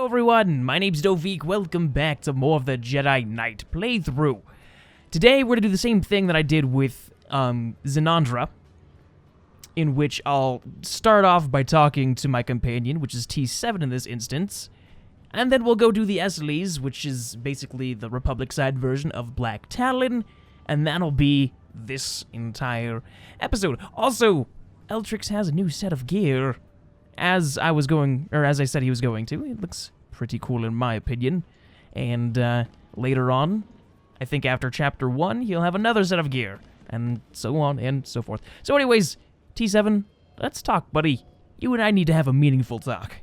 Hello everyone, my name's Noviek. Welcome back to more of the Jedi Knight playthrough. Today we're going to do the same thing that I did with Zenandra, in which I'll start off by talking to my companion, which is T7 in this instance, and then we'll go do the Esseles, which is basically the Republic side version of Black Talon, and that'll be this entire episode. Also, Eltrix has a new set of gear, as I said he was going to. It looks pretty cool in my opinion. And later on, I think after Chapter 1, he'll have another set of gear, and so on and so forth. So anyways, T7, let's talk, buddy. You and I need to have a meaningful talk.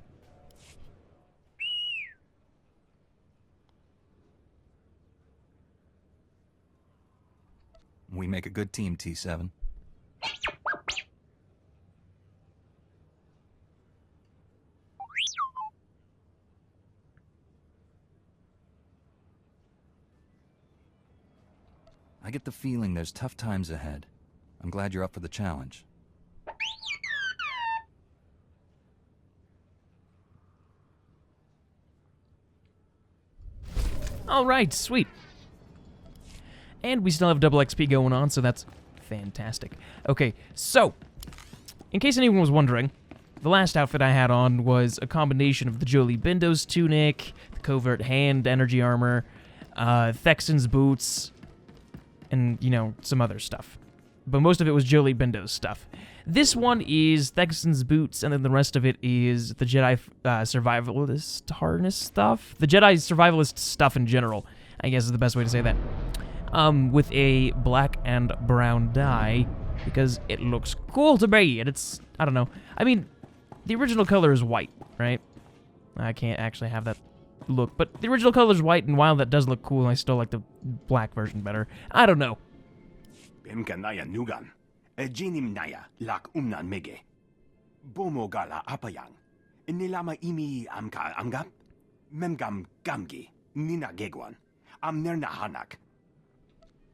We make a good team, T7. I get the feeling there's tough times ahead. I'm glad you're up for the challenge. Alright, sweet. And we still have double XP going on, so that's fantastic. Okay, so, in case anyone was wondering, the last outfit I had on was a combination of the Jolie Bindo's tunic, the Covert Hand energy armor, Thexton's boots, and, you know, some other stuff. But most of it was Jolie Bindo's stuff. This one is Thexton's boots, and then the rest of it is the Jedi survivalist harness stuff. The Jedi survivalist stuff in general, I guess is the best way to say that. With a black and brown dye, because it looks cool to me, and it's, I don't know. I mean, the original color is white, right? I can't actually have that look, but the original color is white, and while that does look cool, I still like the black version better. I don't know. Bimkanaya nugan, ejinim naya lak umnan mege. Bomogala apayang, nilama imi amka amgap, memgam gamgi, nina gegwan, amnerna hanak.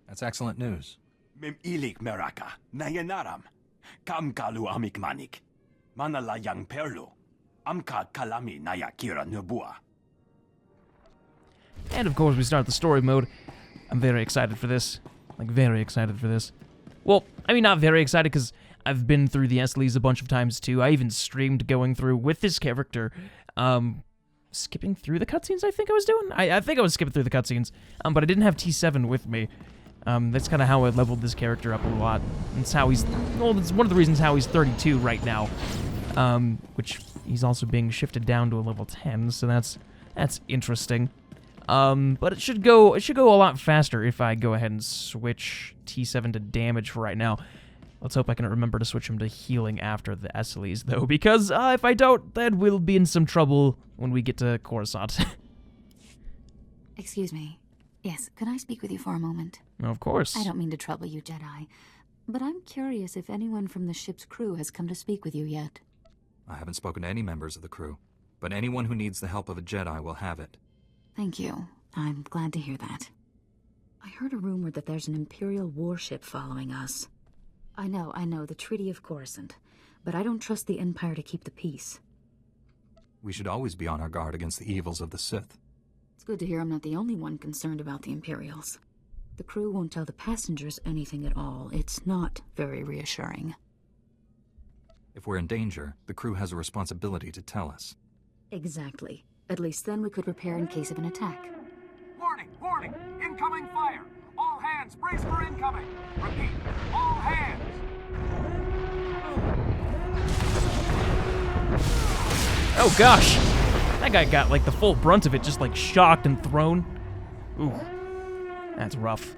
That's excellent news. Mem ilik meraka, nayanaram, kam kalu amik manik, manala yang perlu, amka kalami naya kira nubua. And of course, we start the story mode. I'm very excited for this. Like, very excited for this. Well, I mean, not very excited, because I've been through the Esseles a bunch of times, too. I even streamed going through with this character, skipping through the cutscenes, I think I was doing? I think I was skipping through the cutscenes, but I didn't have T7 with me. That's kind of how I leveled this character up a lot. It's how he's, well, that's one of the reasons how he's 32 right now, which he's also being shifted down to a level 10, so that's interesting. But it should go a lot faster if I go ahead and switch T7 to damage for right now. Let's hope I can remember to switch him to healing after the Esseles, though, because if I don't, then we'll be in some trouble when we get to Coruscant. Excuse me. Yes, could I speak with you for a moment? Of course. I don't mean to trouble you, Jedi, but I'm curious if anyone from the ship's crew has come to speak with you yet. I haven't spoken to any members of the crew, but anyone who needs the help of a Jedi will have it. Thank you. I'm glad to hear that. I heard a rumor that there's an Imperial warship following us. I know, the Treaty of Coruscant, but I don't trust the Empire to keep the peace. We should always be on our guard against the evils of the Sith. It's good to hear I'm not the only one concerned about the Imperials. The crew won't tell the passengers anything at all. It's not very reassuring. If we're in danger, the crew has a responsibility to tell us. Exactly. At least then we could prepare in case of an attack. Warning! Warning! Incoming fire! All hands, brace for incoming! Repeat, all hands! Oh gosh! That guy got, like, the full brunt of it, just, like, shocked and thrown. Ooh. That's rough.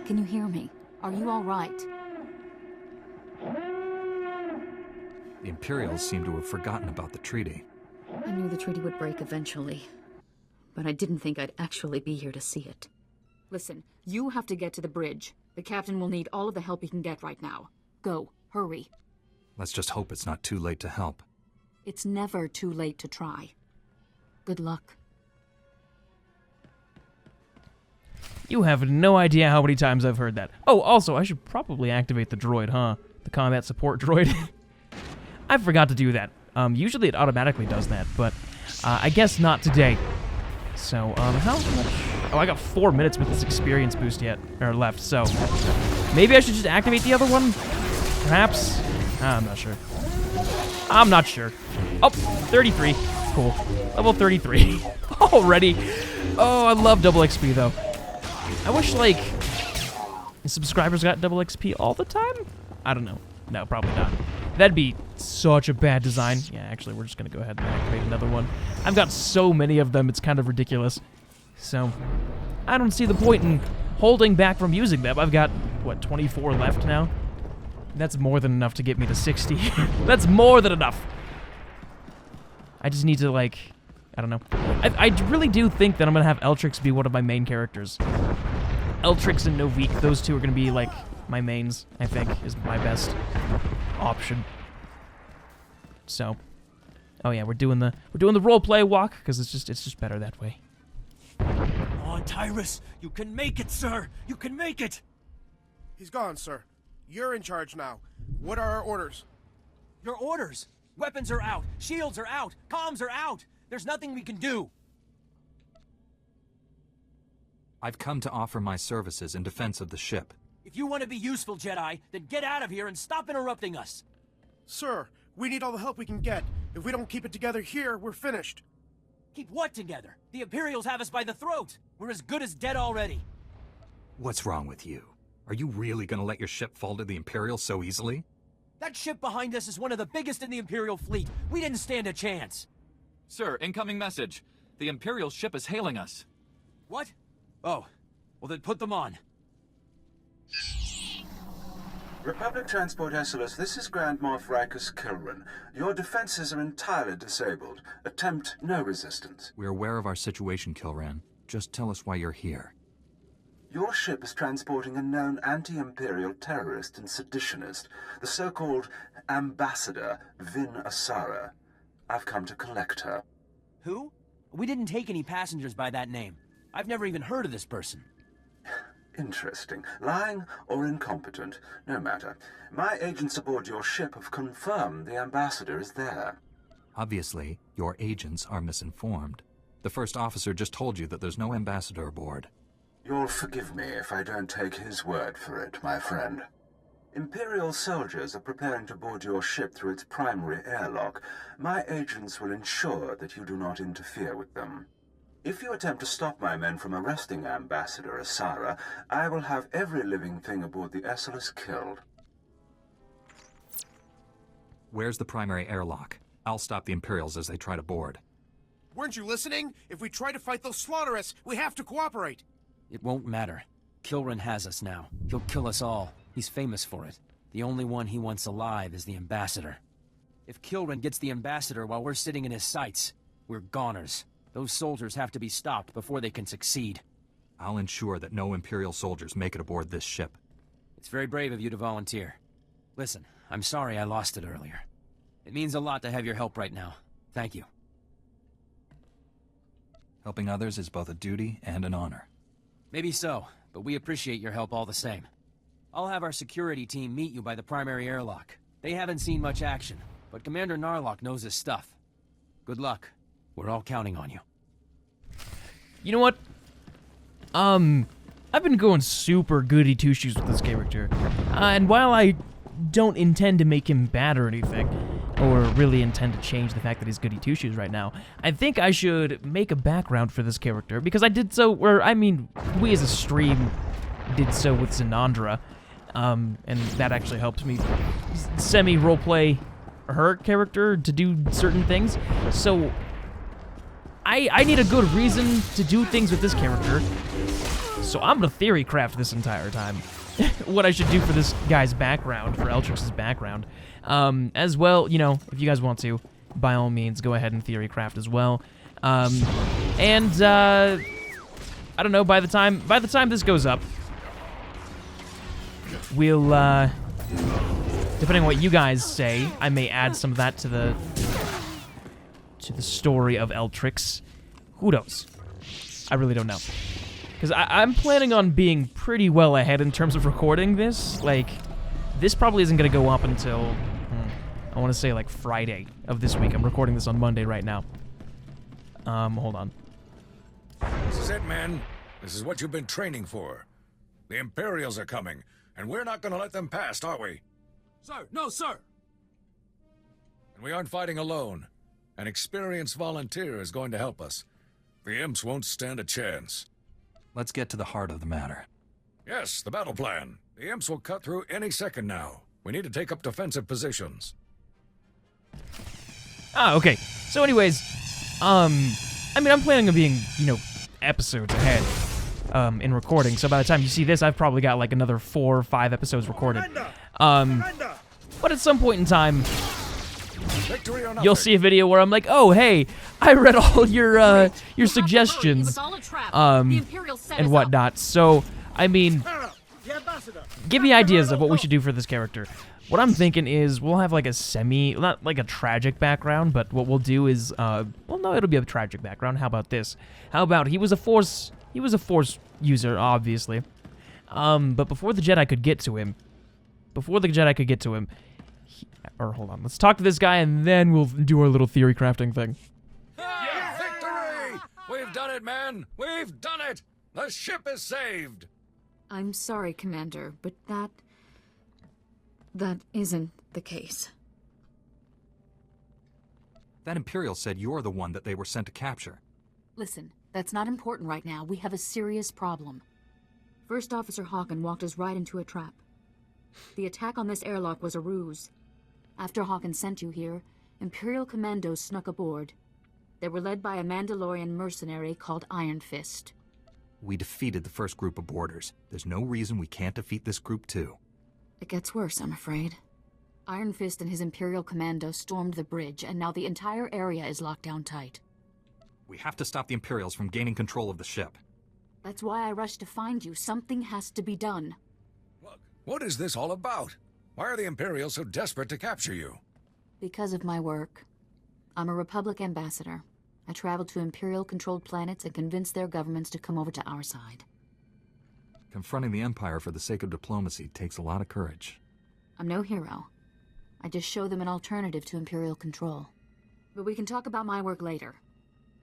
Can you hear me? Are you all right? The Imperials seem to have forgotten about the treaty. I knew the treaty would break eventually, but I didn't think I'd actually be here to see it. Listen, you have to get to the bridge. The captain will need all of the help he can get right now. Go, hurry. Let's just hope it's not too late to help. It's never too late to try. Good luck. You have no idea how many times I've heard that. Oh, also, I should probably activate the droid, huh? The combat support droid. I forgot to do that. Usually it automatically does that, but I guess not today. So, how much? Oh, I got 4 minutes with this experience boost left, so maybe I should just activate the other one? Perhaps? I'm not sure. I'm not sure. Oh, 33. Cool. Level 33. Already. Oh, I love double XP, though. I wish, like, subscribers got double XP all the time? I don't know. No, probably not. That'd be such a bad design. Yeah, actually, we're just going to go ahead and activate another one. I've got so many of them, it's kind of ridiculous. So, I don't see the point in holding back from using them. I've got, what, 24 left now? That's more than enough to get me to 60. That's more than enough. I just need to, like, I don't know. I really do think that I'm going to have Eltrix be one of my main characters. Eltrix and Noviek, those two are going to be, like, my mains, I think, is my best option. So, oh yeah, we're doing the roleplay walk because it's just better that way. Come on, Tyrus, you can make it, sir. You can make it. He's gone, sir. You're in charge now. What are our orders? Your orders. Weapons are out. Shields are out. Comms are out. There's nothing we can do. I've come to offer my services in defense of the ship. If you want to be useful, Jedi, then get out of here and stop interrupting us. Sir, we need all the help we can get. If we don't keep it together here, we're finished. Keep what together? The Imperials have us by the throat. We're as good as dead already. What's wrong with you? Are you really gonna let your ship fall to the Imperials so easily? That ship behind us is one of the biggest in the Imperial fleet. We didn't stand a chance. Sir, incoming message. The Imperial ship is hailing us. What? Oh, well then put them on. Republic Transport Esseles, this is Grand Moff Rikus Kilran. Your defenses are entirely disabled. Attempt no resistance. We're aware of our situation, Kilran. Just tell us why you're here. Your ship is transporting a known anti-imperial terrorist and seditionist, the so-called Ambassador Vin Asara. I've come to collect her. Who? We didn't take any passengers by that name. I've never even heard of this person. Interesting. Lying or incompetent, no matter. My agents aboard your ship have confirmed the ambassador is there. Obviously, your agents are misinformed. The first officer just told you that there's no ambassador aboard. You'll forgive me if I don't take his word for it, my friend. Imperial soldiers are preparing to board your ship through its primary airlock. My agents will ensure that you do not interfere with them. If you attempt to stop my men from arresting Ambassador Asara, I will have every living thing aboard the Esseles killed. Where's the primary airlock? I'll stop the Imperials as they try to board. Weren't you listening? If we try to fight those slaughterists, we have to cooperate. It won't matter. Kilran has us now. He'll kill us all. He's famous for it. The only one he wants alive is the Ambassador. If Kilran gets the Ambassador while we're sitting in his sights, we're goners. Those soldiers have to be stopped before they can succeed. I'll ensure that no Imperial soldiers make it aboard this ship. It's very brave of you to volunteer. Listen, I'm sorry I lost it earlier. It means a lot to have your help right now. Thank you. Helping others is both a duty and an honor. Maybe so, but we appreciate your help all the same. I'll have our security team meet you by the primary airlock. They haven't seen much action, but Commander Narlock knows his stuff. Good luck. We're all counting on you. You know what? I've been going super goody two-shoes with this character. And while I don't intend to make him bad or anything, or really intend to change the fact that he's goody two-shoes right now, I think I should make a background for this character, because I did so, we as a stream did so with Zenandra, and that actually helped me semi-roleplay her character to do certain things, so I need a good reason to do things with this character, so I'm gonna theory craft this entire time. What I should do for this guy's background, for Eltrix's background. As well, you know, if you guys want to, by all means, go ahead and theory craft as well. I don't know, by the time this goes up, we'll, depending on what you guys say, I may add some of that to the story of Eltrix. Who knows? I really don't know. Because I'm planning on being pretty well ahead in terms of recording this. Like, this probably isn't going to go up until I want to say like Friday of this week. I'm recording this on Monday right now. Hold on. This is it, men. This is what you've been training for. The Imperials are coming, and we're not going to let them pass, are we? Sir, no, sir! And we aren't fighting alone. An experienced volunteer is going to help us. The imps won't stand a chance. Let's get to the heart of the matter. Yes, the battle plan. The imps will cut through any second now. We need to take up defensive positions. Okay. So anyways, I mean, I'm planning on being, episodes ahead, in recording. So by the time you see this, I've probably got like another 4 or 5 episodes recorded. But at some point in time, you'll see a video where I'm like, oh, hey, I read all your suggestions, and whatnot. So, I mean, give me ideas of what we should do for this character. What I'm thinking is we'll have like a not like a tragic background, but what we'll do is, well, no, it'll be a tragic background. How about this? How about he was a Force user, obviously. But before the Jedi could get to him, hold on, let's talk to this guy and then we'll do our little theory crafting thing. Yeah, victory! We've done it, man! We've done it! The ship is saved! I'm sorry, Commander, but that isn't the case. That Imperial said you're the one that they were sent to capture. Listen, that's not important right now. We have a serious problem. First Officer Hawken walked us right into a trap. The attack on this airlock was a ruse. After Hawken sent you here, Imperial commandos snuck aboard. They were led by a Mandalorian mercenary called Ironfist. We defeated the first group of boarders. There's no reason we can't defeat this group too. It gets worse, I'm afraid. Ironfist and his Imperial commando stormed the bridge, and now the entire area is locked down tight. We have to stop the Imperials from gaining control of the ship. That's why I rushed to find you. Something has to be done. What is this all about? Why are the Imperials so desperate to capture you? Because of my work. I'm a Republic ambassador. I traveled to Imperial-controlled planets and convinced their governments to come over to our side. Confronting the Empire for the sake of diplomacy takes a lot of courage. I'm no hero. I just show them an alternative to Imperial control. But we can talk about my work later.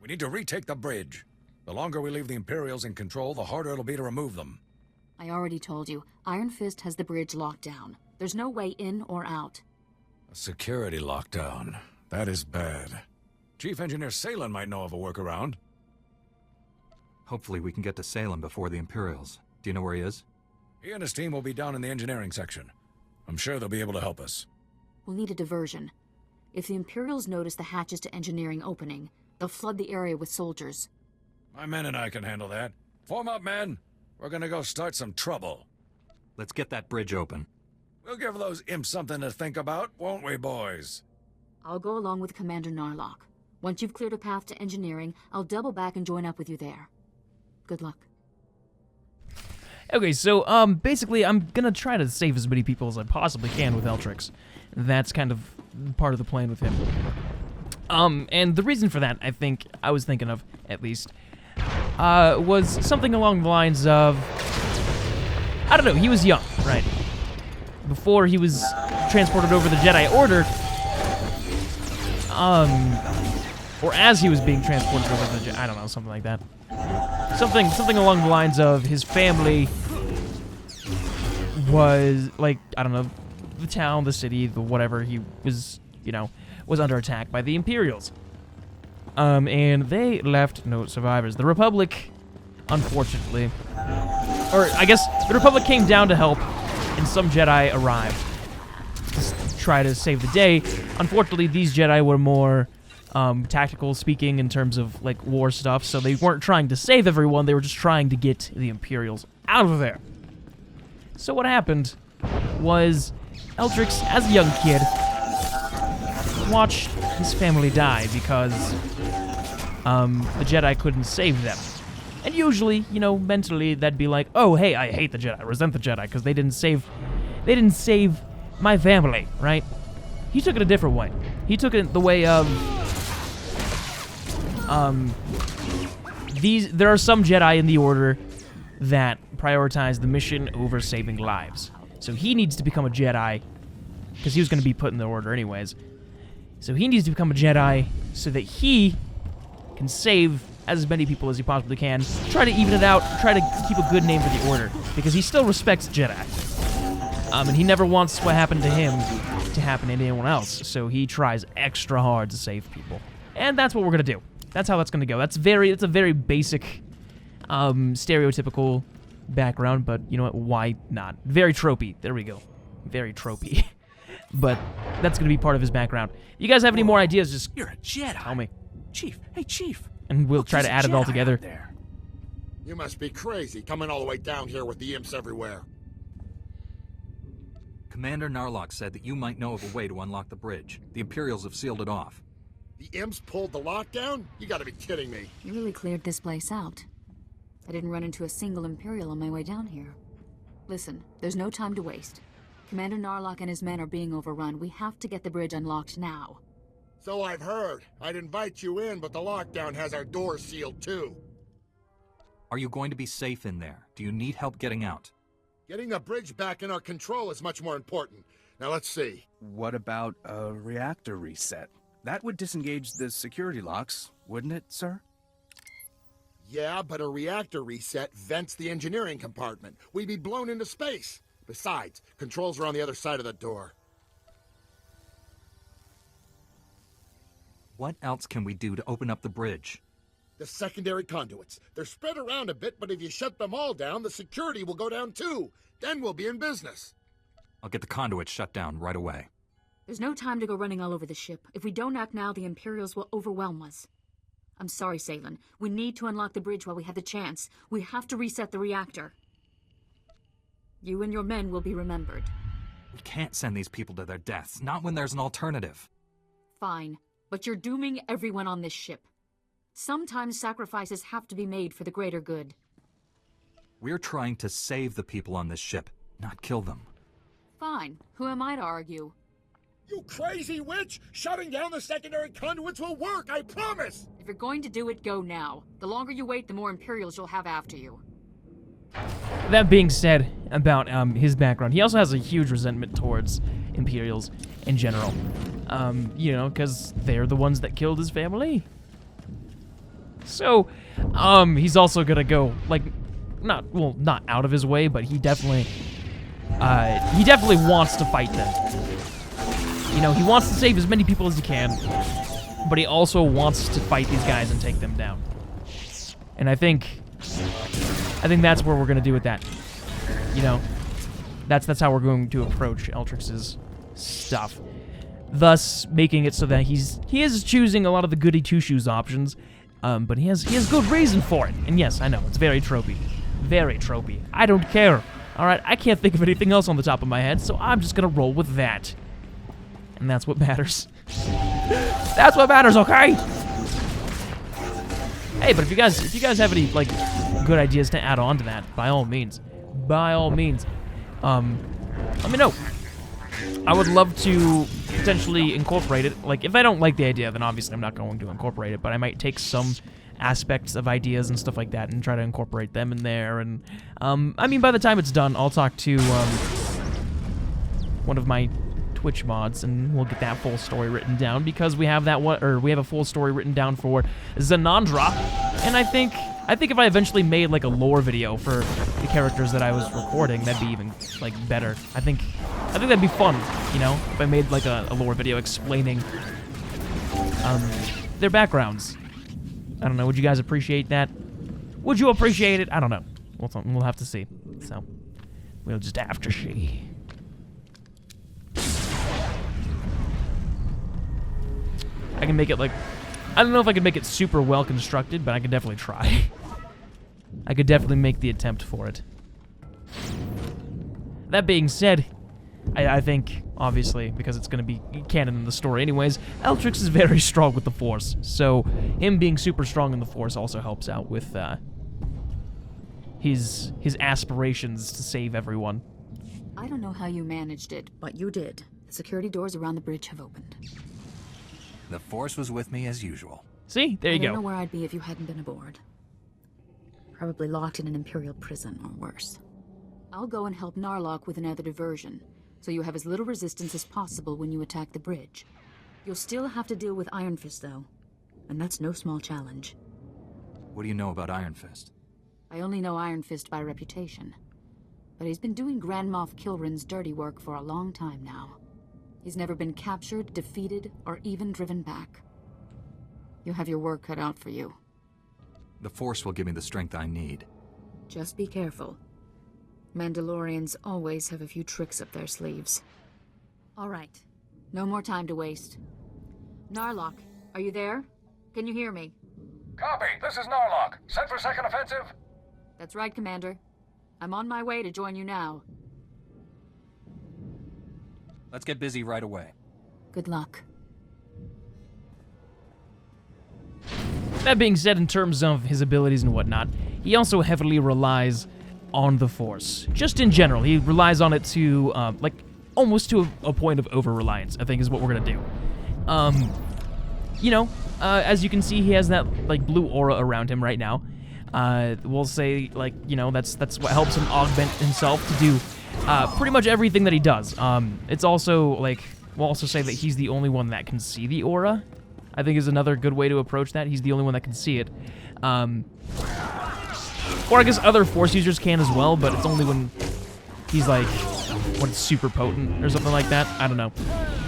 We need to retake the bridge. The longer we leave the Imperials in control, the harder it'll be to remove them. I already told you, Iron Fist has the bridge locked down. There's no way in or out. A security lockdown. That is bad. Chief Engineer Salen might know of a workaround. Hopefully we can get to Salem before the Imperials. Do you know where he is? He and his team will be down in the engineering section. I'm sure they'll be able to help us. We'll need a diversion. If the Imperials notice the hatches to engineering opening, they'll flood the area with soldiers. My men and I can handle that. Form up, men. We're gonna go start some trouble. Let's get that bridge open. We'll give those imps something to think about, won't we, boys? I'll go along with Commander Narlock. Once you've cleared a path to engineering, I'll double back and join up with you there. Good luck. Okay, so, basically, I'm gonna try to save as many people as I possibly can with Eltrix. That's kind of part of the plan with him. And the reason for that, I was thinking of, at least, was something along the lines of, I don't know, he was young, right? Before he was transported over the Jedi Order, or as he was being transported over the Jedi, I don't know, something like that. Something along the lines of his family was, like, I don't know, the town, the city, the whatever, he was, was under attack by the Imperials. And they left no survivors. The Republic, unfortunately, or I guess the Republic came down to help, and some Jedi arrived to try to save the day. Unfortunately, these Jedi were more tactical speaking in terms of, like, war stuff, so they weren't trying to save everyone, they were just trying to get the Imperials out of there. So what happened was Eltrix, as a young kid, watched his family die because the Jedi couldn't save them. And usually, mentally, that'd be like, oh, hey, I hate the Jedi, I resent the Jedi, because they didn't save my family, right? He took it a different way. He took it the way of, there are some Jedi in the Order that prioritize the mission over saving lives. So he needs to become a Jedi because he was going to be put in the order anyways. So he needs to become a Jedi so that he can save as many people as he possibly can, try to even it out, try to keep a good name for the order, because he still respects Jedi. And he never wants what happened to him to happen to anyone else, so he tries extra hard to save people. And that's what we're going to do. That's how that's going to go. It's a very basic, stereotypical background, but you know what, why not? Very tropey. There we go. Very tropey. But that's going to be part of his background. You guys have any more ideas, just You're a Jedi. tell me. Chief, hey Chief. And we'll try There's to a add it all Jedi together. out there. You must be crazy, coming all the way down here with the imps everywhere. Commander Narlock said that you might know of a way to unlock the bridge. The Imperials have sealed it off. The imps pulled the lockdown? You gotta be kidding me. You really cleared this place out. I didn't run into a single Imperial on my way down here. Listen, there's no time to waste. Commander Narlock and his men are being overrun. We have to get the bridge unlocked now. So I've heard. I'd invite you in, but the lockdown has our doors sealed too. Are you going to be safe in there? Do you need help getting out? Getting the bridge back in our control is much more important. Now let's see. What about a reactor reset? That would disengage the security locks, wouldn't it, sir? Yeah, but a reactor reset vents the engineering compartment. We'd be blown into space. Besides, controls are on the other side of the door. What else can we do to open up the bridge? The secondary conduits. They're spread around a bit, but if you shut them all down, the security will go down too. Then we'll be in business. I'll get the conduit shut down right away. There's no time to go running all over the ship. If we don't act now, the Imperials will overwhelm us. I'm sorry, Salen. We need to unlock the bridge while we have the chance. We have to reset the reactor. You and your men will be remembered. We can't send these people to their deaths, not when there's an alternative. Fine, but you're dooming everyone on this ship. Sometimes sacrifices have to be made for the greater good. We're trying to save the people on this ship, not kill them. Fine. Who am I to argue? You crazy witch! Shutting down the secondary conduits will work, I promise! If you're going to do it, go now. The longer you wait, the more Imperials you'll have after you. That being said about his background, he also has a huge resentment towards Imperials in general. You know, because they're the ones that killed his family. So, he's also gonna go, like, not out of his way, but he definitely wants to fight them. You know, he wants to save as many people as he can, but he also wants to fight these guys and take them down. And I think that's where we're gonna do with that. You know, that's how we're going to approach Eltrix's stuff. Thus, making it so that he is choosing a lot of the goody two-shoes options, but he has good reason for it. And yes, I know, it's very tropey. Very tropey. I don't care. Alright, I can't think of anything else on the top of my head, so I'm just gonna roll with that. And that's what matters. That's what matters, okay? Hey, but if you guys have any, like, good ideas to add on to that, by all means, let me know. I would love to potentially incorporate it. Like, if I don't like the idea, then obviously I'm not going to incorporate it, but I might take some aspects of ideas and stuff like that and try to incorporate them in there. And, I mean, by the time it's done, I'll talk to, one of my Twitch mods, and we'll get that full story written down, because we have we have a full story written down for Zanandra, and I think if I eventually made like a lore video for the characters that I was recording, that'd be even like better. I think that'd be fun, you know, if I made like a lore video explaining their backgrounds. I don't know. Would you guys appreciate that? Would you appreciate it? I don't know. We'll have to see. So we'll just have to see. I can make it like, I don't know if I can make it super well constructed, but I can definitely try. I could definitely make the attempt for it. That being said, I think, obviously, because it's going to be canon in the story anyways, Eltrix is very strong with the Force, so him being super strong in the Force also helps out with his aspirations to save everyone. I don't know how you managed it, but you did. The security doors around the bridge have opened. The Force was with me as usual. See? There you go. I don't know where I'd be if you hadn't been aboard. Probably locked in an Imperial prison, or worse. I'll go and help Narlock with another diversion. so you have as little resistance as possible when you attack the bridge. You'll still have to deal with Ironfist, though, and that's no small challenge. What do you know about Ironfist? I only know Ironfist by reputation, but he's been doing Grand Moff Kilrin's dirty work for a long time now. He's never been captured, defeated, or even driven back. You have your work cut out for you. The Force will give me the strength I need. Just be careful. Mandalorians always have a few tricks up their sleeves. All right. No more time to waste. Narlock, are you there? Can you hear me? Copy. This is Narlock. Set for second offensive? That's right, Commander. I'm on my way to join you now. Let's get busy right away. Good luck. That being said, in terms of his abilities and whatnot, he also heavily relies on the Force. Just in general, he relies on it to, like, almost to a point of over-reliance, I think is what we're gonna do. You know, as you can see, he has that, like, blue aura around him right now. We'll say, like, you know, that's what helps him augment himself to do pretty much everything that he does. It's also, like, we'll also say that he's the only one that can see the aura, I think is another good way to approach that. He's the only one that can see it. Or I guess other Force users can as well, but it's only when he's, like, when it's super potent or something like that. I don't know.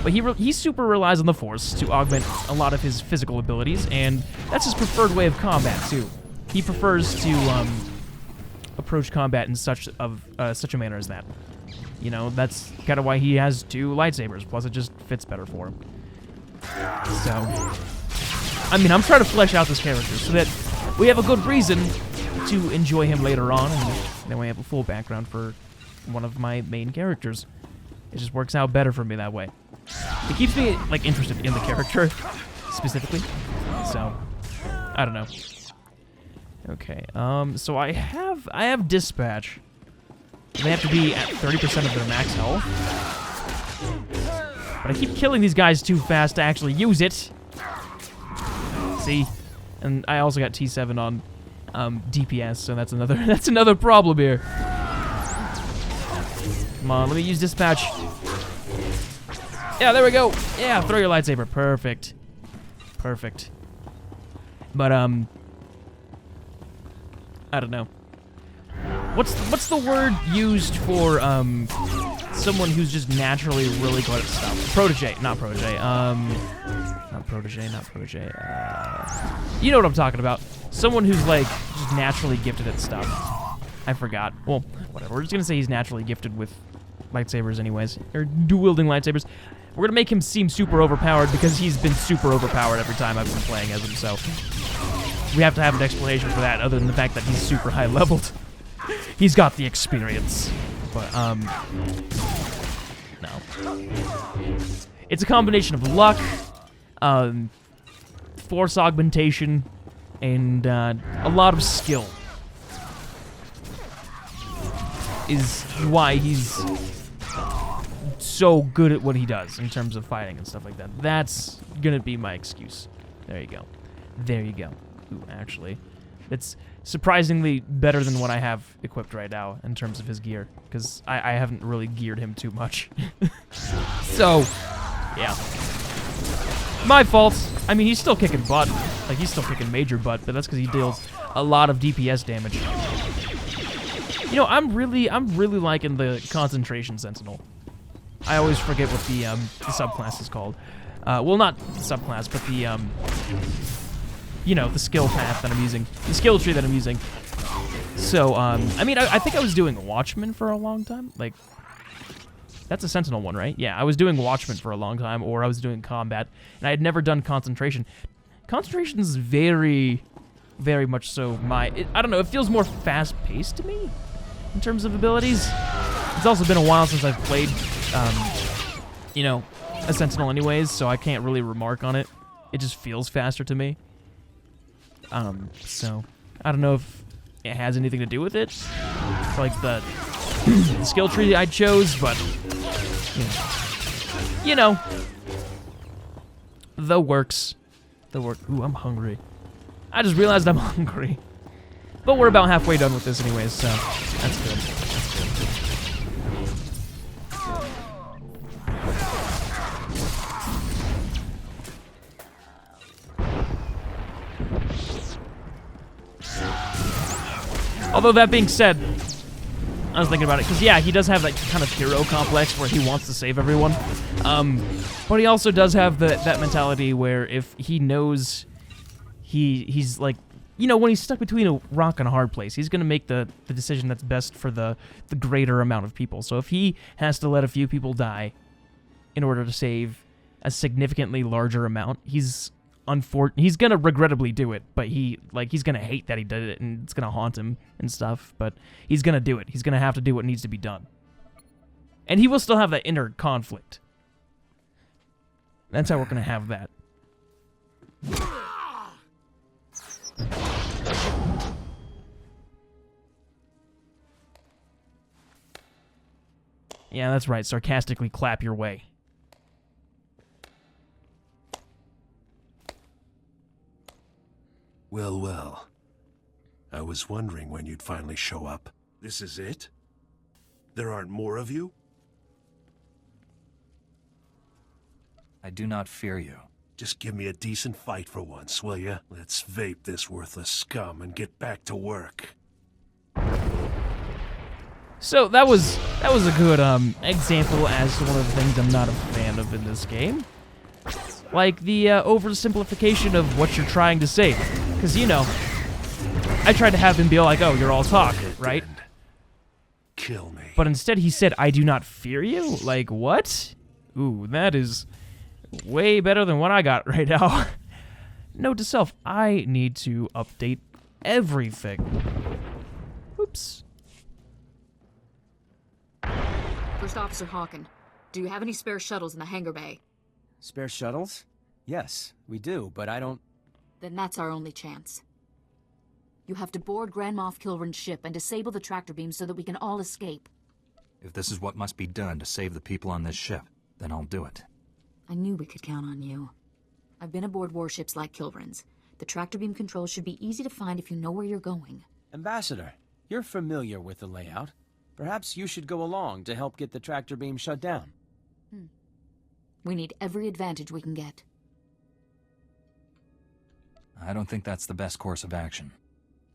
But he super relies on the Force to augment a lot of his physical abilities, and that's his preferred way of combat, too. He prefers to approach combat in such a manner as that. You know, that's kind of why he has 2 lightsabers, plus it just fits better for him. So, I mean, I'm trying to flesh out this character so that we have a good reason to enjoy him later on, and then we have a full background for one of my main characters. It just works out better for me that way. It keeps me, like, interested in the character, specifically. So, I don't know. Okay, so I have Dispatch. They have to be at 30% of their max health. But I keep killing these guys too fast to actually use it. See? And I also got T7 on DPS, so that's another problem here. Come on, let me use Dispatch. Yeah, there we go. Yeah, throw your lightsaber. Perfect. Perfect. But I don't know. What's the word used for someone who's just naturally really good at stuff? Protege, not protege. Not protege. You know what I'm talking about. Someone who's, like, just naturally gifted at stuff. I forgot. Well, whatever. We're just gonna say he's naturally gifted with lightsabers anyways. Or dual-wielding lightsabers. We're gonna make him seem super overpowered because he's been super overpowered every time I've been playing as him, so we have to have an explanation for that other than the fact that he's super high-leveled. He's got the experience. But, no. It's a combination of luck, Force augmentation, and a lot of skill is why he's so good at what he does in terms of fighting and stuff like that. That's gonna be my excuse. There you go. There you go. Ooh, actually, it's surprisingly better than what I have equipped right now in terms of his gear, because I haven't really geared him too much. So, yeah. My fault. I mean, he's still kicking butt. Like, he's still kicking major butt, but that's because he deals a lot of DPS damage. You know, I'm really liking the Concentration Sentinel. I always forget what the subclass is called. Well, not the subclass, but the, you know, the skill path that I'm using. The skill tree that I'm using. So, I mean, I think I was doing Watchman for a long time. Like, that's a Sentinel one, right? Yeah, I was doing Watchman for a long time, or I was doing Combat, and I had never done Concentration. Concentration is very, very much so I don't know, it feels more fast-paced to me in terms of abilities. It's also been a while since I've played, you know, a Sentinel anyways, so I can't really remark on it. It just feels faster to me. So, I don't know if it has anything to do with it, like the skill tree I chose, but, you know, the works. Ooh, I'm hungry. I just realized I'm hungry. But we're about halfway done with this anyways, so that's good. That's good. Although, that being said, I was thinking about it, because, yeah, he does have that kind of hero complex where he wants to save everyone. But he also does have that mentality where if he knows he's like, you know, when he's stuck between a rock and a hard place, he's going to make the decision that's best for the greater amount of people. So if he has to let a few people die in order to save a significantly larger amount, he's gonna regrettably do it, but he's gonna hate that he did it, and it's gonna haunt him and stuff, but he's gonna do it. He's gonna have to do what needs to be done. And he will still have that inner conflict. That's how we're gonna have that. Yeah, that's right. Sarcastically clap your way. Well, well. I was wondering when you'd finally show up. This is it? There aren't more of you? I do not fear you. Just give me a decent fight for once, will ya? Let's vape this worthless scum and get back to work. So that was a good example as to one of the things I'm not a fan of in this game. Like the oversimplification of what you're trying to say. Because, you know, I tried to have him be like, oh, you're all talk, right? Kill me. But instead he said, I do not fear you? Like, what? Ooh, that is way better than what I got right now. Note to self, I need to update everything. Oops. First Officer Hawken, do you have any spare shuttles in the hangar bay? Spare shuttles? Yes, we do, but I don't... Then that's our only chance. You have to board Grand Moff Kilrin's ship and disable the tractor beams so that we can all escape. If this is what must be done to save the people on this ship, then I'll do it. I knew we could count on you. I've been aboard warships like Kilrin's. The tractor beam controls should be easy to find if you know where you're going. Ambassador, you're familiar with the layout. Perhaps you should go along to help get the tractor beam shut down. We need every advantage we can get. I don't think that's the best course of action.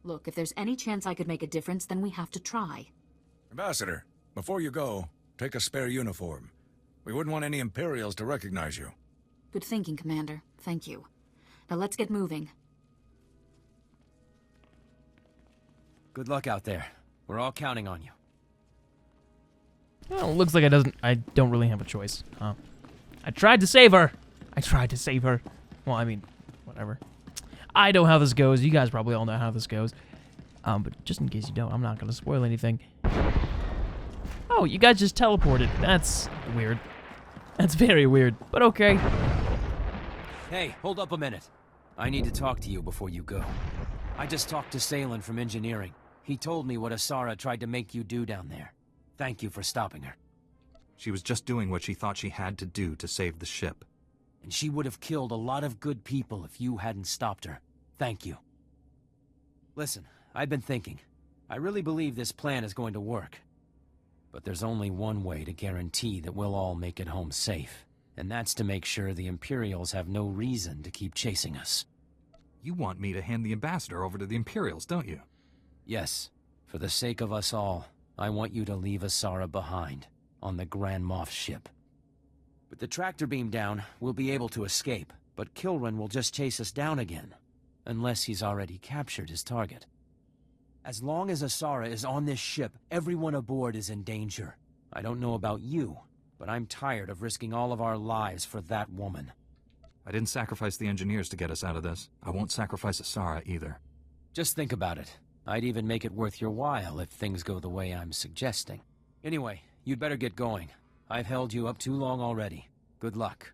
Look, if there's any chance I could make a difference, then we have to try. Ambassador, before you go, take a spare uniform. We wouldn't want any Imperials to recognize you. Good thinking, Commander. Thank you. Now let's get moving. Good luck out there. We're all counting on you. Well, it looks like I don't really have a choice. I tried to save her. Well, I mean, whatever. I know how this goes. You guys probably all know how this goes. But just in case you don't, I'm not going to spoil anything. Oh, you guys just teleported. That's weird. That's very weird, but okay. Hey, hold up a minute. I need to talk to you before you go. I just talked to Salen from engineering. He told me what Asara tried to make you do down there. Thank you for stopping her. She was just doing what she thought she had to do to save the ship. And she would have killed a lot of good people if you hadn't stopped her. Thank you. Listen, I've been thinking. I really believe this plan is going to work. But there's only one way to guarantee that we'll all make it home safe. And that's to make sure the Imperials have no reason to keep chasing us. You want me to hand the Ambassador over to the Imperials, don't you? Yes. For the sake of us all, I want you to leave Asara behind, on the Grand Moff ship. With the tractor beam down, we'll be able to escape, but Kilrin will just chase us down again. Unless he's already captured his target. As long as Asara is on this ship, everyone aboard is in danger. I don't know about you, but I'm tired of risking all of our lives for that woman. I didn't sacrifice the engineers to get us out of this. I won't sacrifice Asara either. Just think about it. I'd even make it worth your while if things go the way I'm suggesting. Anyway, you'd better get going. I've held you up too long already. Good luck.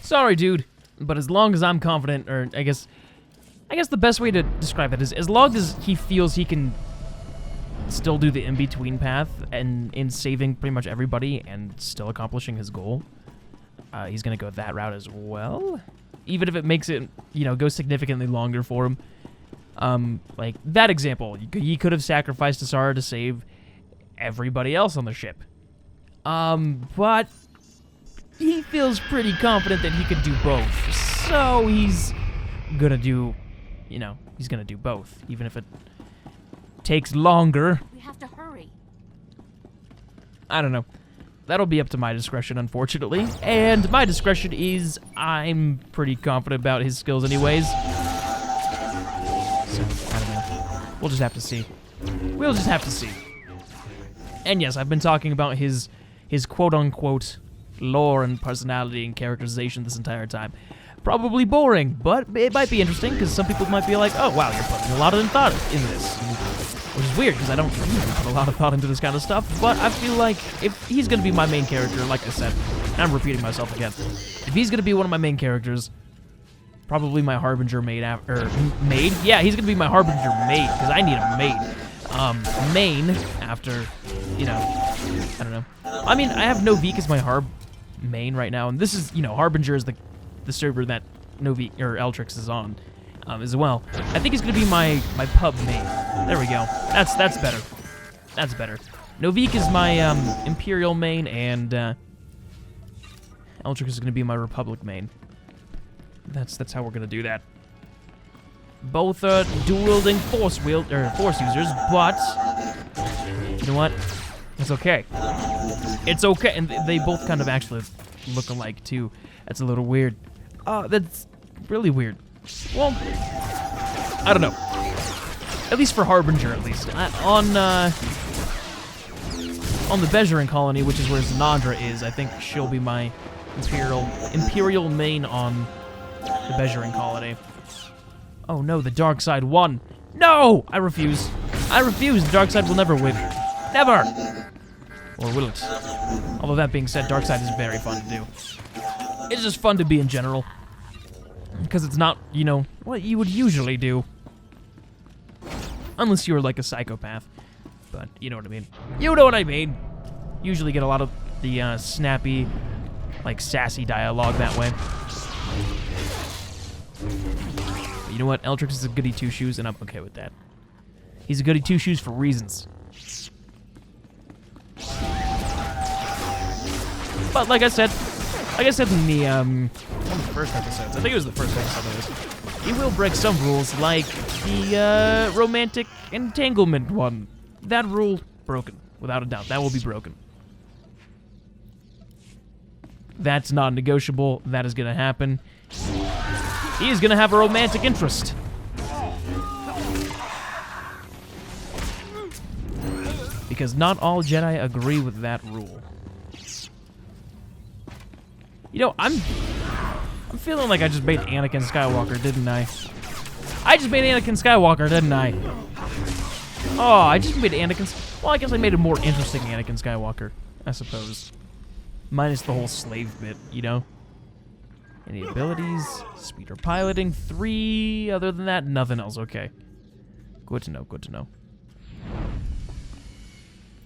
Sorry, dude, but as long as I'm confident, or I guess the best way to describe it is as long as he feels he can still do the in-between path and in saving pretty much everybody and still accomplishing his goal, he's gonna go that route as well. Even if it makes it, go significantly longer for him. Like that example, he could have sacrificed Asara to save everybody else on the ship. But he feels pretty confident that he could do both. So he's gonna do you know, he's gonna do both, even if it takes longer. We have to hurry. I don't know. That'll be up to my discretion, unfortunately. And my discretion is I'm pretty confident about his skills anyways. So, I don't know. We'll just have to see. We'll just have to see. And yes, I've been talking about his quote-unquote lore and personality and characterization this entire time. Probably boring, but it might be interesting because some people might be like, oh, wow, you're putting a lot of thought in this. Which is weird because I don't usually put a lot of thought into this kind of stuff, but I feel like if he's going to be my main character, like I said, and I'm repeating myself again, if he's going to be one of my main characters, probably my Harbinger maid, maid? Yeah, he's going to be my Harbinger maid because I need a maid. Main after, you know, I don't know. I mean, I have Noviek as my Harb main right now, and this is, you know, Harbinger is the server that Noviek, or Eltrix is on. As well. I think he's gonna be my pub main. There we go. That's better. That's better. Noviek is my Imperial main, and Eltrix is gonna be my Republic main. That's how we're gonna do that. Both are dual-wielding force users, but you know what? It's okay. It's okay, and they both kind of actually look alike too. That's a little weird. That's really weird. Well, I don't know. At least for Harbinger, at least. On the Bezerin colony, which is where Zanandra is, I think she'll be my Imperial main on the Bezerin colony. Oh no, the dark side won. No! I refuse. I refuse. The dark side will never win. Never! Or will it? Although that being said, dark side is very fun to do. It's just fun to be in general. Because it's not, you know, what you would usually do. Unless you're like a psychopath. But you know what I mean. You know what I mean. Usually get a lot of the snappy, like sassy dialogue that way. But you know what? Eltrix is a goody two-shoes, and I'm okay with that. He's a goody two-shoes for reasons. But like I said in the one of the first episodes, I think it was the first episode of this, he will break some rules, like the romantic entanglement one. That rule, broken, without a doubt. That will be broken. That's non-negotiable. That is going to happen. He is going to have a romantic interest. Because not all Jedi agree with that rule. You know, I'm feeling like I just made Anakin Skywalker, didn't I? I just made Anakin Skywalker, didn't I? Oh, I just made Anakin... Well, I guess I made a more interesting Anakin Skywalker, I suppose. Minus the whole slave bit, you know? Any abilities? Speeder piloting, 3. Other than that, nothing else. Okay. Good to know, good to know.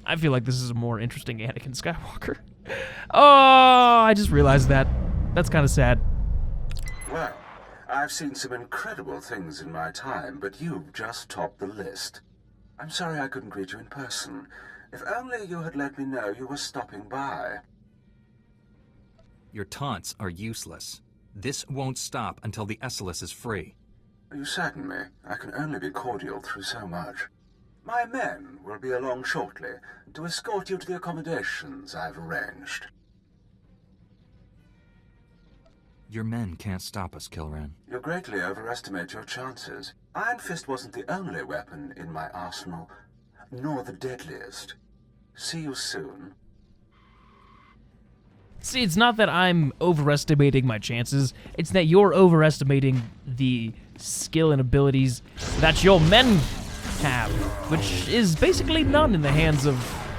I feel like this is a more interesting Anakin Skywalker. Oh, I just realized that. That's kind of sad. Well, I've seen some incredible things in my time, but you've just topped the list. I'm sorry I couldn't greet you in person. If only you had let me know you were stopping by. Your taunts are useless. This won't stop until the Esseles is free. You sadden me. I can only be cordial through so much. My men will be along shortly to escort you to the accommodations I've arranged. Your men can't stop us, Kilran. You greatly overestimate your chances. Iron Fist wasn't the only weapon in my arsenal, nor the deadliest. See you soon. See, it's not that I'm overestimating my chances, it's that you're overestimating the skill and abilities that your men have, which is basically none in the hands of,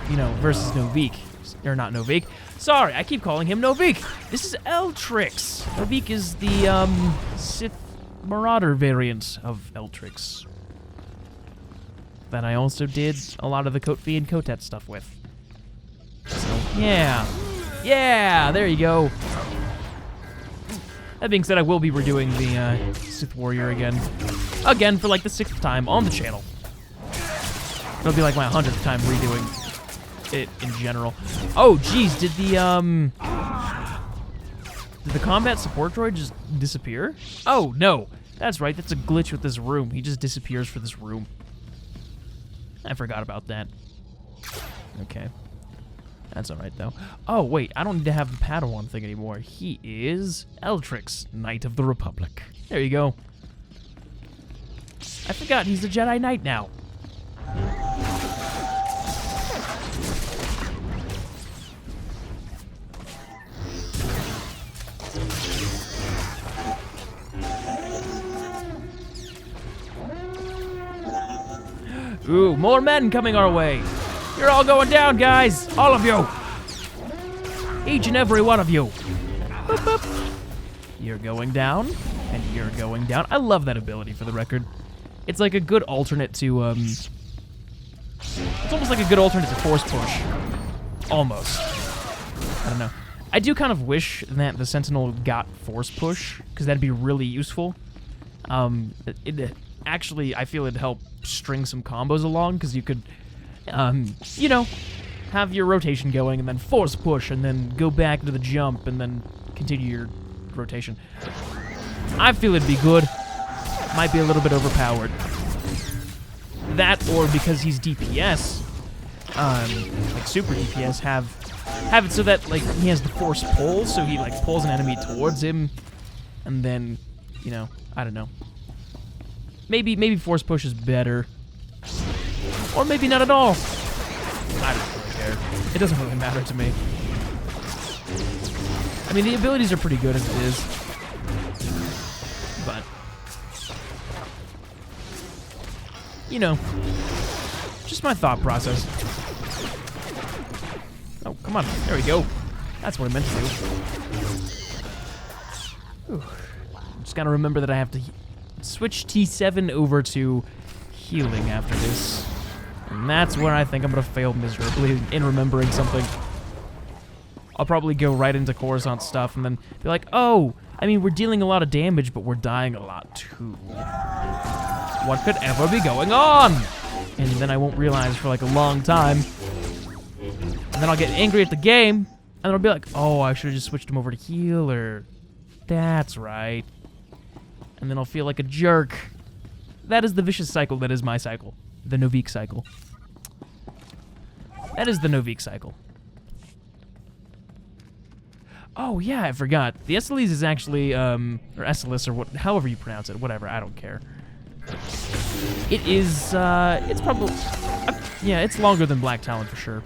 you know, versus Noviek. Or not Noviek. Sorry, I keep calling him Noviek. This is Eltrix. Noviek is the, Sith Marauder variant of Eltrix. That I also did a lot of the Kotfi and Kotet stuff with. So, yeah. Yeah, there you go. That being said, I will be redoing the Sith Warrior again. Again, for like the 6th time on the channel. It'll be like my 100th time redoing it in general. Oh, geez, did the combat support droid just disappear? Oh, no. That's right, that's a glitch with this room. He just disappears for this room. I forgot about that. Okay. That's alright, though. Oh, wait, I don't need to have the Padawan thing anymore. He is Eltrix, Knight of the Republic. There you go. I forgot, he's a Jedi Knight now. Ooh, more men coming our way. You're all going down, guys. All of you. Each and every one of you. Boop, boop. You're going down, and you're going down. I love that ability, for the record. It's like a good alternate to, it's almost like a good alternate to Force Push. Almost. I don't know. I do kind of wish that the Sentinel got Force Push, because that'd be really useful. Actually, I feel it'd help string some combos along, because you could, you know, have your rotation going, and then Force Push, and then go back to the jump, and then continue your rotation. I feel it'd be good. Might be a little bit overpowered. That, or because he's DPS, like super DPS, have it so that, like, he has the Force pull, so he, like, pulls an enemy towards him, and then, you know, I don't know. Maybe Force Push is better. Or maybe not at all. I don't really care. It doesn't really matter to me. I mean, the abilities are pretty good as it is. But, you know, just my thought process. Oh, come on. There we go. That's what I meant to do. Whew. Just gotta remember that I have to switch T7 over to healing after this. And that's where I think I'm gonna fail miserably in remembering something. I'll probably go right into Coruscant stuff and then be like, oh, I mean, we're dealing a lot of damage, but we're dying a lot too. What could ever be going on? And then I won't realize for like a long time. And then I'll get angry at the game, and then I'll be like, oh, I should have just switched him over to healer. That's right. And then I'll feel like a jerk. That is the vicious cycle that is my cycle. The Noviek cycle. That is the Noviek cycle. Oh, yeah, I forgot. The Esseles is actually, or Esseles, or what, however you pronounce it, whatever, I don't care. It is, it's probably, yeah, it's longer than Black Talon for sure.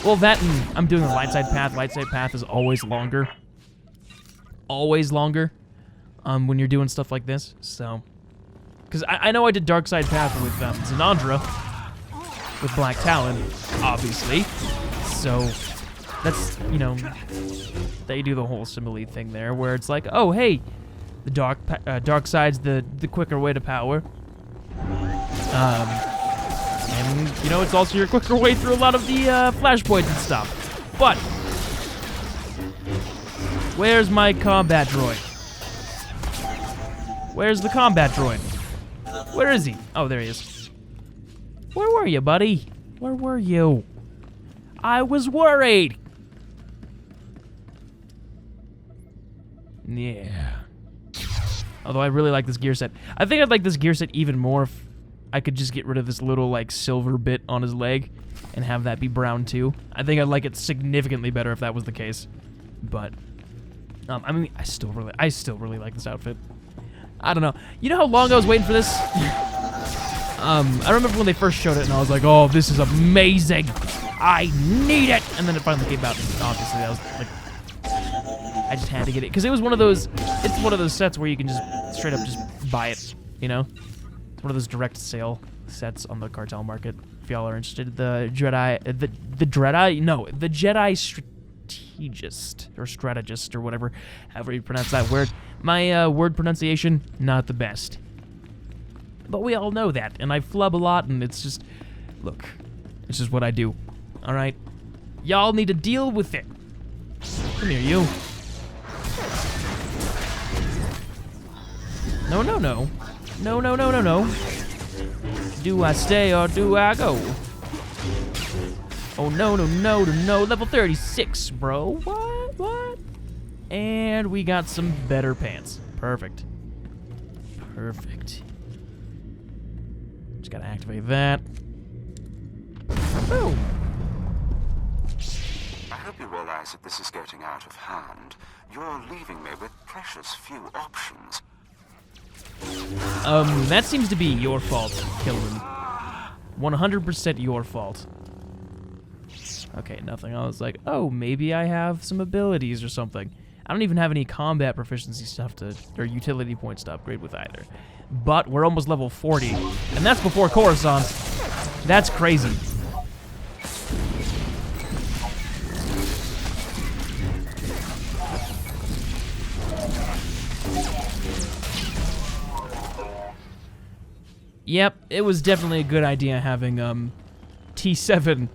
Well, that and I'm doing the light side path. Light side path is always longer. Always longer. When you're doing stuff like this, so. Because I know I did dark side path with Zenandra, with Black Talon, obviously. So, that's, you know, they do the whole simile thing there, where it's like, oh, hey, the dark side's the quicker way to power. And, you know, it's also your quicker way through a lot of the flashpoints and stuff. But, where's my combat droid? Where's the combat droid? Where is he? Oh, there he is. Where were you, buddy? Where were you? I was worried. Yeah. Although I really like this gear set. I think I'd like this gear set even more if I could just get rid of this little, like, silver bit on his leg and have that be brown, too. I think I'd like it significantly better if that was the case. But, I mean, I still really like this outfit. I don't know. You know how long I was waiting for this? I remember when they first showed it, and I was like, oh, this is amazing. I need it. And then it finally came out, and obviously I was like, I just had to get it. Because it was one of those, it's one of those sets where you can just straight up just buy it, you know? It's one of those direct sale sets on the cartel market. If y'all are interested, the Jedi, the Jedi strategist, or whatever, however you pronounce that word. My word pronunciation, not the best. But we all know that, and I flub a lot, and it's just, look, it's just what I do, alright? Y'all need to deal with it. Come here, you. No, no, no. No, no, no, no, no. Do I stay or do I go? Oh, no, no, no, no, no. Level 36, bro. What? And we got some better pants. Perfect. Perfect. Just gotta activate that. Boom! I hope you realize that this is getting out of hand. You're leaving me with precious few options. That seems to be your fault, Kilrin. 100% your fault. Okay, nothing. I was like, oh, maybe I have some abilities or something. I don't even have any combat proficiency stuff or utility points to upgrade with either. But we're almost level 40, and that's before Coruscant. That's crazy. Yep, it was definitely a good idea having T7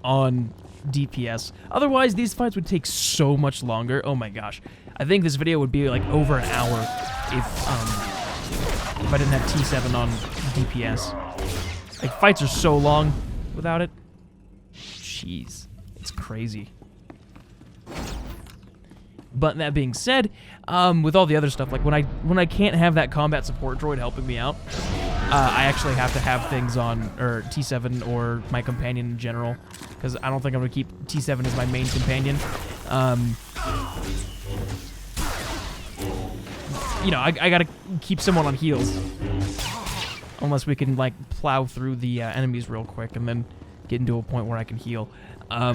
on DPS. Otherwise, these fights would take so much longer. Oh my gosh. I think this video would be like over an hour if I didn't have T7 on DPS. Like, fights are so long without it. Jeez, it's crazy. But that being said, with all the other stuff, like when I can't have that combat support droid helping me out, I actually have to have things on, or T7 or my companion in general, because I don't think I'm going to keep T7 as my main companion. You know, I got to keep someone on heals. Unless we can, like, plow through the enemies real quick and then get into a point where I can heal. But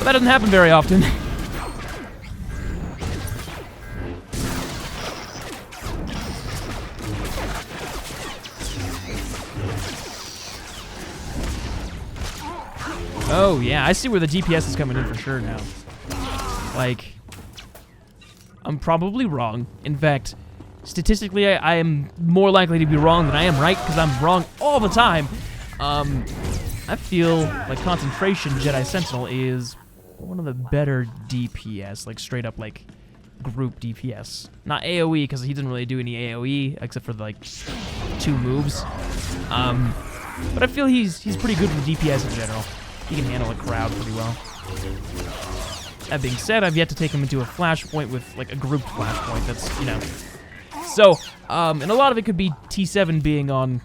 that doesn't happen very often. Oh, yeah, I see where the DPS is coming in for sure now. Like, I'm probably wrong. In fact, statistically, I am more likely to be wrong than I am right, because I'm wrong all the time. I feel like Concentration Jedi Sentinel is one of the better DPS, like straight up, like, group DPS. Not AoE, because he doesn't really do any AoE, except for, like, 2 moves. But I feel he's pretty good with DPS in general. He can handle a crowd pretty well. That being said, I've yet to take him into a flashpoint with, like, a grouped flashpoint that's, you know. So, and a lot of it could be T7 being on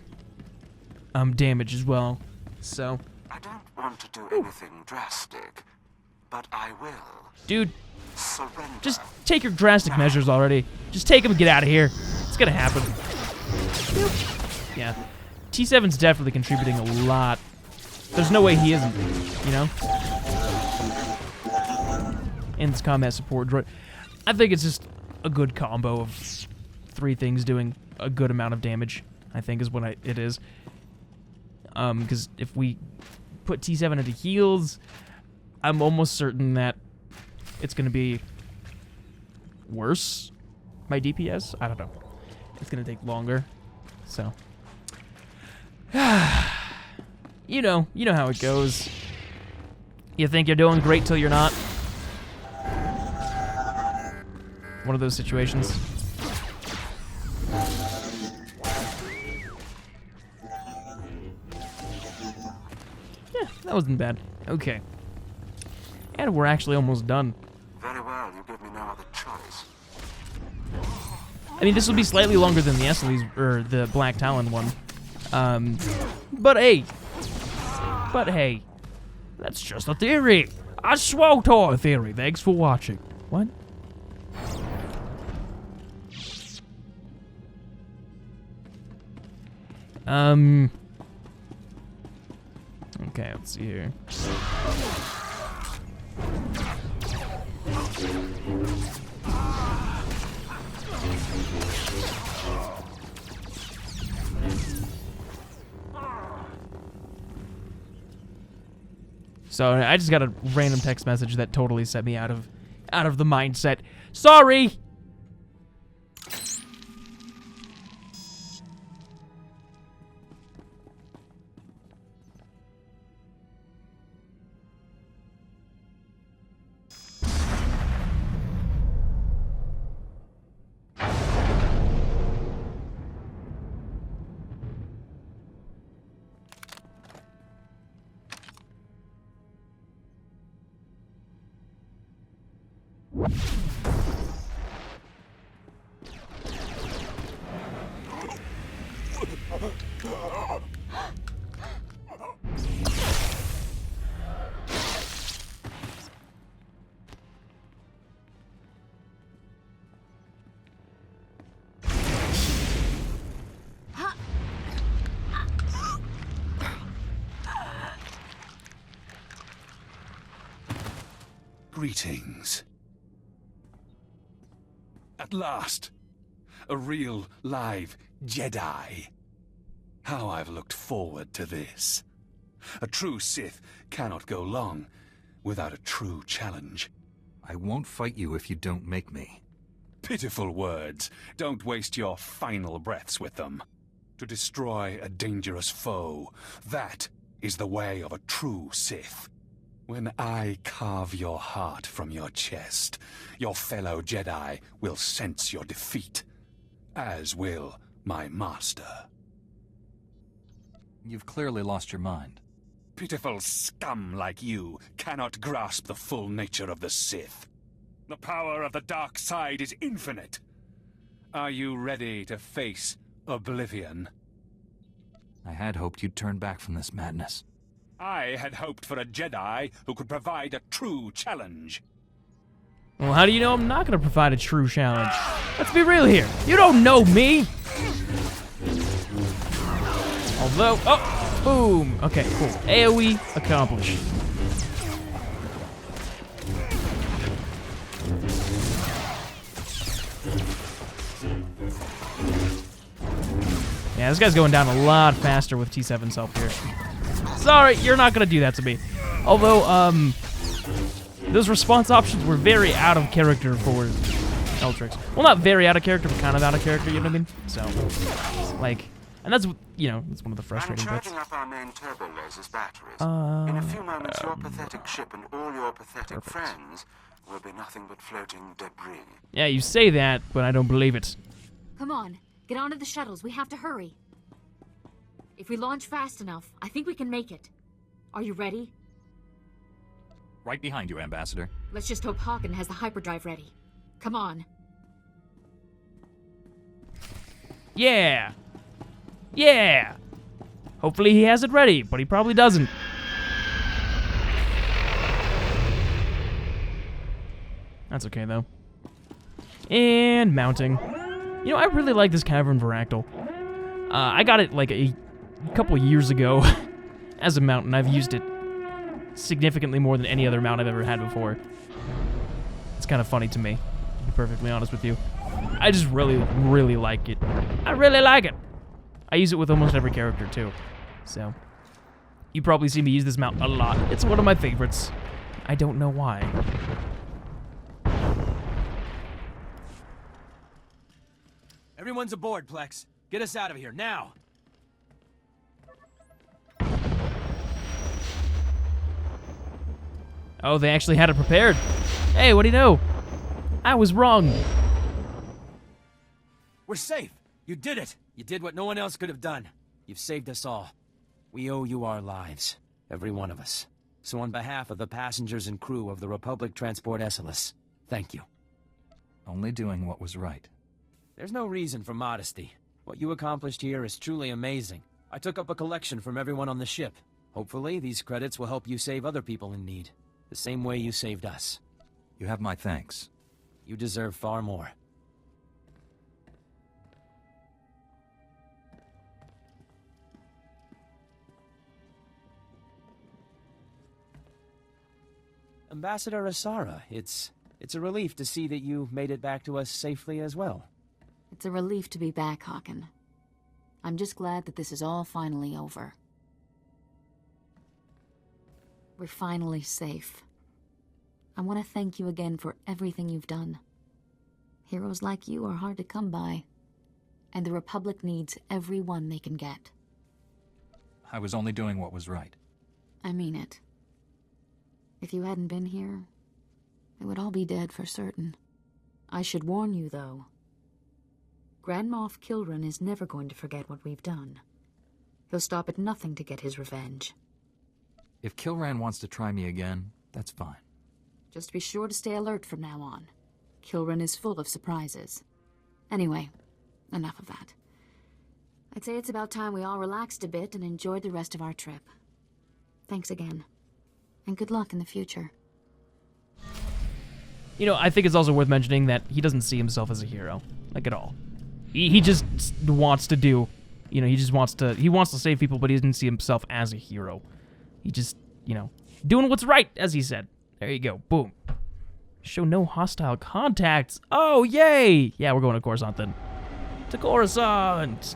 damage as well. So. I don't want to do anything drastic, but I will. Dude, surrender. Just take your drastic measures already. Just take him and get out of here. It's gonna happen. Yeah. T7's definitely contributing a lot. There's no way he isn't, you know? And this combat support droid. I think it's just a good combo of 3 things doing a good amount of damage, I think is what it is. Because if we put T7 into heals, I'm almost certain that it's going to be worse. My DPS? I don't know. It's going to take longer. So. You know how it goes. You think you're doing great till you're not. One of those situations. Yeah, that wasn't bad. Okay. And we're actually almost done. Very well, you give me no other choice. I mean, this will be slightly longer than the Esseles, or the Black Talon one. But hey, that's just a theory. A SWTOR theory. Thanks for watching. What? Okay, let's see here. So I just got a random text message that totally set me out of the mindset. Sorry. Greetings. At last, a real, live Jedi. How I've looked forward to this. A true Sith cannot go long without a true challenge. I won't fight you if you don't make me. Pitiful words. Don't waste your final breaths with them. To destroy a dangerous foe, that is the way of a true Sith. When I carve your heart from your chest, your fellow Jedi will sense your defeat, as will my master. You've clearly lost your mind. Pitiful scum like you cannot grasp the full nature of the Sith. The power of the dark side is infinite. Are you ready to face oblivion? I had hoped you'd turn back from this madness. I had hoped for a Jedi who could provide a true challenge. Well, how do you know I'm not going to provide a true challenge? Let's be real here. You don't know me! Although... Oh! Boom! Okay, cool. AoE accomplished. Yeah, this guy's going down a lot faster with T7 self-pierce. Sorry, you're not gonna do that to me. Although, those response options were very out of character for Eltrix. Well, not very out of character, but kind of out of character, you know what I mean? So, like, and that's, you know, that's one of the frustrating bits. I'm charging up our main turbo lasers batteries. In a few moments, your pathetic ship and all your pathetic friends will be nothing but floating debris. Yeah, you say that, but I don't believe it. Come on, get onto the shuttles. We have to hurry. If we launch fast enough, I think we can make it. Are you ready? Right behind you, Ambassador. Let's just hope Hagen has the hyperdrive ready. Come on. Yeah! Yeah! Hopefully he has it ready, but he probably doesn't. That's okay, though. And mounting. You know, I really like this Cavern Varactyl. I got it like a couple years ago as a mount, and I've used it significantly more than any other mount I've ever had before. It's kind of funny to me, to be perfectly honest with you. I just really, really like it. I really like it. I use it with almost every character, too. So, you probably see me use this mount a lot. It's one of my favorites. I don't know why. Everyone's aboard, Plex. Get us out of here, now! Oh, they actually had it prepared. Hey, what do you know? I was wrong. We're safe! You did it! You did what no one else could have done. You've saved us all. We owe you our lives. Every one of us. So on behalf of the passengers and crew of the Republic Transport Esseles, thank you. Only doing what was right. There's no reason for modesty. What you accomplished here is truly amazing. I took up a collection from everyone on the ship. Hopefully, these credits will help you save other people in need. The same way you saved us. You have my thanks. You deserve far more. Ambassador Asara, it's a relief to see that you made it back to us safely as well. It's a relief to be back, Haken. I'm just glad that this is all finally over. We're finally safe. I want to thank you again for everything you've done. Heroes like you are hard to come by, and the Republic needs every one they can get. I was only doing what was right. I mean it. If you hadn't been here, we would all be dead for certain. I should warn you, though. Grand Moff Kilran is never going to forget what we've done. He'll stop at nothing to get his revenge. If Kilran wants to try me again, that's fine. Just be sure to stay alert from now on. Kilran is full of surprises. Anyway, enough of that. I'd say it's about time we all relaxed a bit and enjoyed the rest of our trip. Thanks again. And good luck in the future. You know, I think it's also worth mentioning that he doesn't see himself as a hero, like at all. He just wants to do, you know, he wants to save people, but he doesn't see himself as a hero. He just, you know, doing what's right, as he said. There you go, boom. Show no hostile contacts. Oh, yay! Yeah, we're going to Coruscant then. To Coruscant!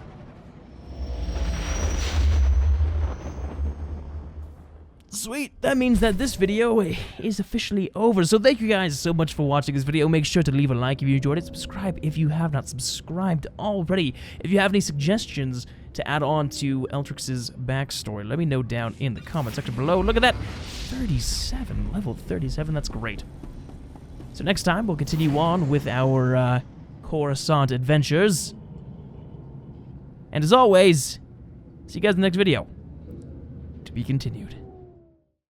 Sweet, that means that this video is officially over. So thank you guys so much for watching this video. Make sure to leave a like if you enjoyed it. Subscribe if you have not subscribed already. If you have any suggestions to add on to Eltrix's backstory, let me know down in the comment section below. Look at that, 37, level 37, that's great. So next time, we'll continue on with our Coruscant adventures. And as always, see you guys in the next video. To be continued.